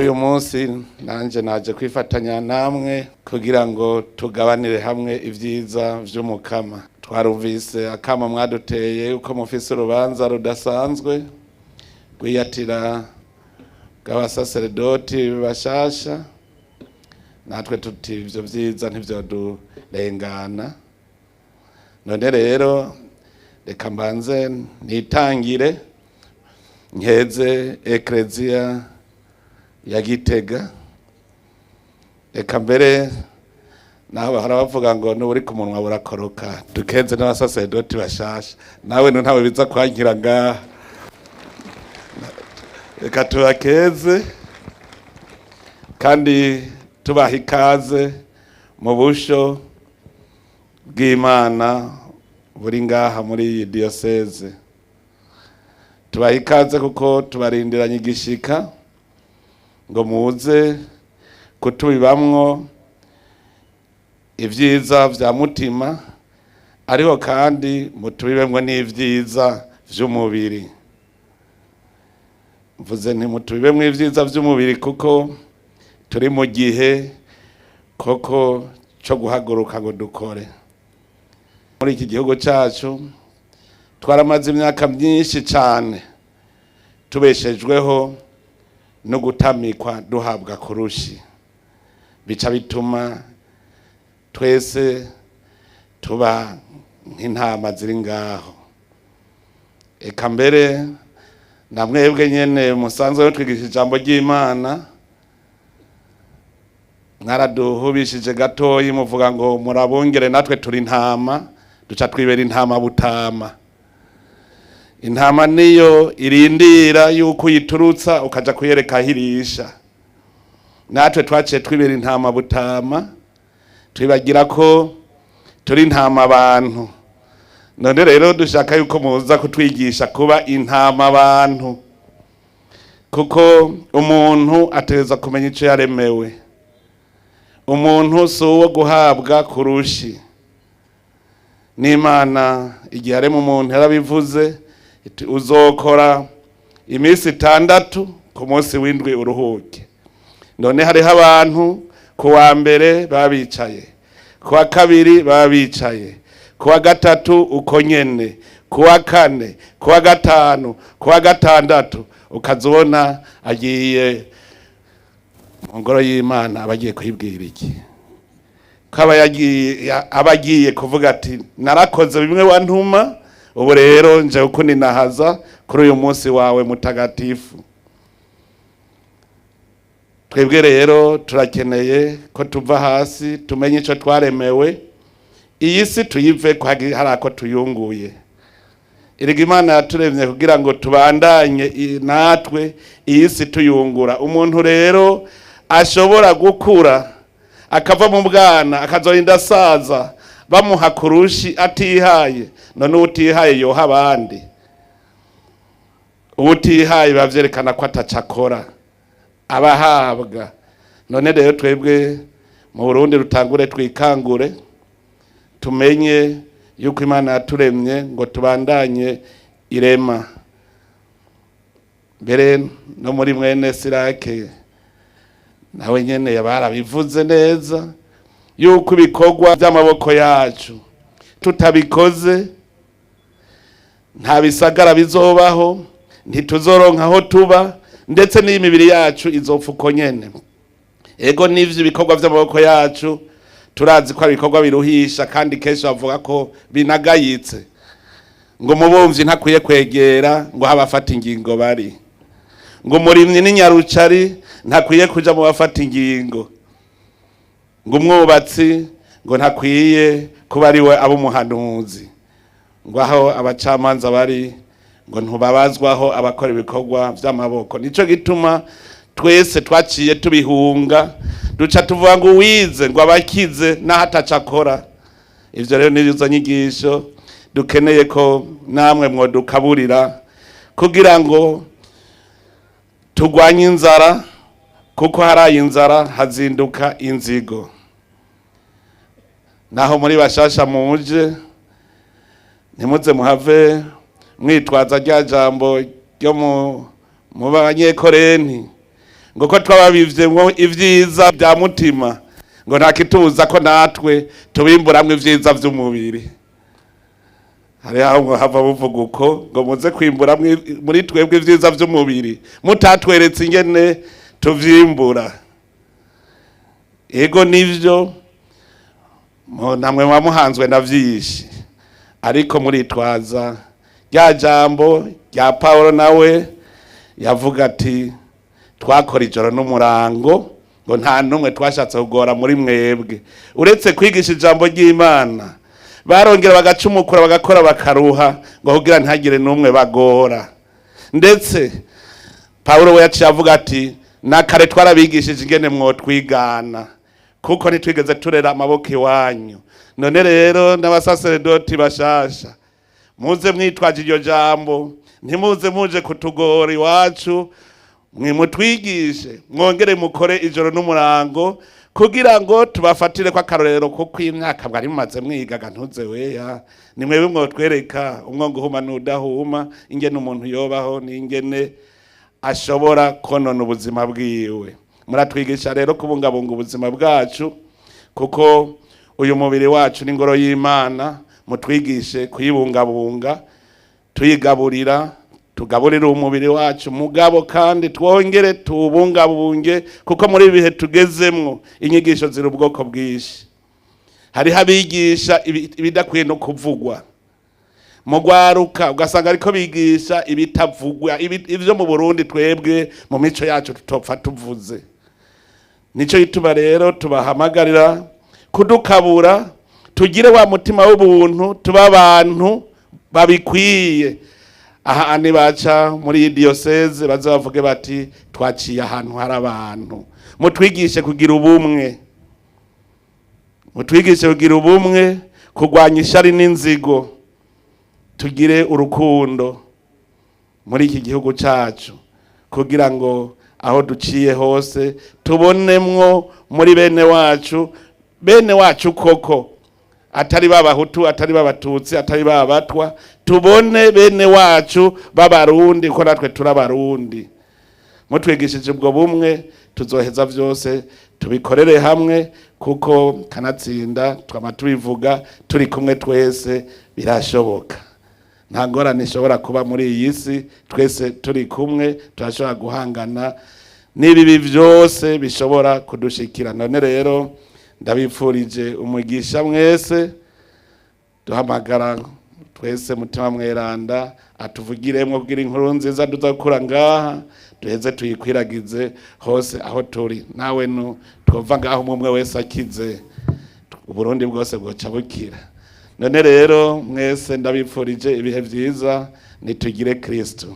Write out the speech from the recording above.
Uyu munsi nanje naje kwifatanya namwe kugira ngo tugabanire hamwe ivyiza vy'umukama. Twarumvise akama mwaduteye uko mufise urubanza rudasanzwe gwiyatira bw'abasaseredoti bashasha, natwe tuti ivyo vyiza ntivyodurengana. None rero reka mbanze nitangire nkeze Eklezia ya Gitega. Eka mbere naho bahora bavuga ngo n'uri ku munwa burakoroka, dukeze n'abasaseredoti bashasha. Nawe ntawe biza kwankira ngaha, reka tubakeze kandi tubaha ikaze mu busho bw'Imana buri ngaha muri iyi diocese. Tubaha ikaze kuko tubarindiranye igishika ngo muze kutubibamwo ivyiza vya mutima, ariho kandi mutubibemwo n'ivyiza vy'umubiri. Mvuze nti mutubibemwo ivyiza vy'umubiri kuko turi mu gihe koko co guhaguruka ngo dukore. Muri iki gihugu cacu twaramaze imyaka myinshi cane tubeshejweho no gutamikwa duhabwa kurushi, bica bituma twese tuba nk'intama ziri ngaho. Eka mbere na mwebwe nyene musanzwe twigisha ijambo ry'Imana mwaraduhubishije gatoyi muvuga ngo murabungere natwe turi intama, duca twibera intama butama. Intama niyo irindira yuko uyiturutsa ukaja kuyereka hirisha. Natwe twaciye twibera intama butama, twibagira ko turi intama abantu. None rero dushaka yuko muza kutwigisha kuba intama abantu, kuko umuntu ategerezwa kumenya ico yaremewe. Umuntu si uwo guhabwa kurushi. N'Imana igihe arema umuntu yarabivuze uzokora iminsi 6, ku munsi w'indwi uruhuke. None hariho abantu ku wa mbere babicaye, ku wa kabiri babicaye, ku wa gatatu uko nyene, ku wa kane, ku wa gatanu, ku wa gatandatu ukazibona agiye mu ngoro y'Imana. Abagiye kwibwira iki? Kaba abagiye kuvuga ati narakoze bimwe wantuma, ubu rero nje uko ninahaza kuri uyu munsi wawe mutagatifu. Twebwe rero turakeneye ko tuva hasi tumenye ico twaremewe, iyi si tuyive ko harako tuyunguye. Erega Imana yaturemye kugira ngo tubandanye natwe iyi si tuyungura. Umuntu rero ashobora gukura akava mu bwana akazorinda saza bamuha kurushi atihaye. None utihaye yoha abandi, utihaye bavyerekana ko atacakora abahabwa. None rero twebwe mu Burundi rutangure twikangure, tumenye yuko Imana yaturemye ngo tubandanye irema. Mbere no muri mwene Sirake nawe nyene yabarabivuze neza yuko ibikorwa by'amaboko yacu tutabikoze nta bisagara bizobaho, ntituzoronka aho tuba, ndetse n'imibiri yacu izopfa uko nyene. Ego n'ivyo ibikorwa vy'amaboko yacu turazi ko ari ibikorwa biruhisha, kandi kenshi bavuga ko binagayitse, ngo umubumvyi ntakwiye kwegera ngo habafata ingingo bari, ngo umurimyi n'inyarucari ntakwiye kuja mu bafata ingingo, ngo umwubatsi ngo ntakwiye kuba ari we abo umuhanuzi, ngo aho abacamanza bari ngo ntubabazwaho abakora ibikorwa vy'amaboko. Nico gituma twese twaciye tubihunga, duca tuvuga ngo wize ngo abakize naho atacakora. Ivyo rero nizo nyigisho dukeneye ko namwe mwodukaburira kugira ngo tugwanye inzara, kuko haraye inzara hazinduka inzigo. Naho muri bashasha muje ntimuze muhave mwitwaza rya jambo ryo mu banyekorenti ngo ko twababivyemwo ivyiza bya mutima ngo ntakitubuza ko natwe tubimburamwe ivyiza vy'umubiri. Hari aho ngo hava buvuga uko ngo muze kwimbura muri twebwe ivyiza vy'umubiri mutatweretse ingene tuvyimbura. Ego nivyo namwe mwamuhanzwe na vyinshi, ariko muritwaza rya jambo rya Paulo nawe yavuga ati twakora ijoro n'umurango ngo nta numwe twashatse kugora muri mwebwe. Uretse kwigisha ijambo ry'Imana barongera bagacumukura bagakora bakaruha ngo kugira ntagire numwe bagora. Ndetse Paulo we yaciye avuga ati nakare twarabigishije ingene mwotwigana kuko nitwigeze turera amaboko iwanyu. None rero n'abasaseredoti bashasha muze mwitwaje iryo jambo, ntimuze muje kutugora iwacu, mwimutwigishe mwongere mukore ijoro n'umurango kugira ngo tubafatire kwa karorero kuko imyaka bwari mumaze mwigaga ntuze weya nimwe mwotwereka umwongo uhuma n'udahuma ingene umuntu yobaho n'ingene ashobora konona ubuzima bwiwe. Muratwigisha rero kubungabunga ubuzima bwacu kuko uyu mubiri wacu ni ingoro y'Imana. Mutwigishe kuyibungabunga, tuyigaburira, tugaburira umubiri wacu mugabo kandi twongere tubungabunge kuko muri ibihe tugezemwo inyigisho ziri ubwoko bwinshi. Hari abigisha ibidakwiye no kuvugwa mugwaruka ugasanga ariko bigisha ibitavugwa ivyo mu Burundi twebwe mu mico yacu tutopfa tuvuze. Nico gituma rero tubahamagarira kudukabura, tugire wa mutima w'ubuntu, tuba abantu babikwiye. Aha ani baca muri diocese bazavuge bati twaciye ahantu hari abantu. Mutwigishe kugira ubumwe, mutwigishe kugira ubumwe, kugwanya ishari n'inzigo, tugire urukundo muri iki gihugu cacu kugira ngo aho duciye hose tubonemwo muri bene wacu koko atari b'abahutu, atari b'abatutsi, atari b'abatwa, tubone bene wacu b'abarundi ko natwe turabarundi. Mutwigishije ubwo bumwe tuzoheza vyose tubikorere hamwe kuko kanatsinda twama tubivuga turi kumwe twese birashoboka. Nta ngorane ishobora kuba muri iyi si, twese turi kumwe turashobora guhangana n'ibibi vyose bishobora kudushikira. None rero ndabipfurije umugisha mwese, duhamagara twese mutima mweranda atuvugiremwo kugira inkuru nziza duzakura ngaha duheze tuyikwiragize hose aho turi. Nawe twova ngaho umwe wese akize Uburundi bwose bwoca bukira. None rero mwese ndabipfurije ibihe vyiza, nitugire Kristo.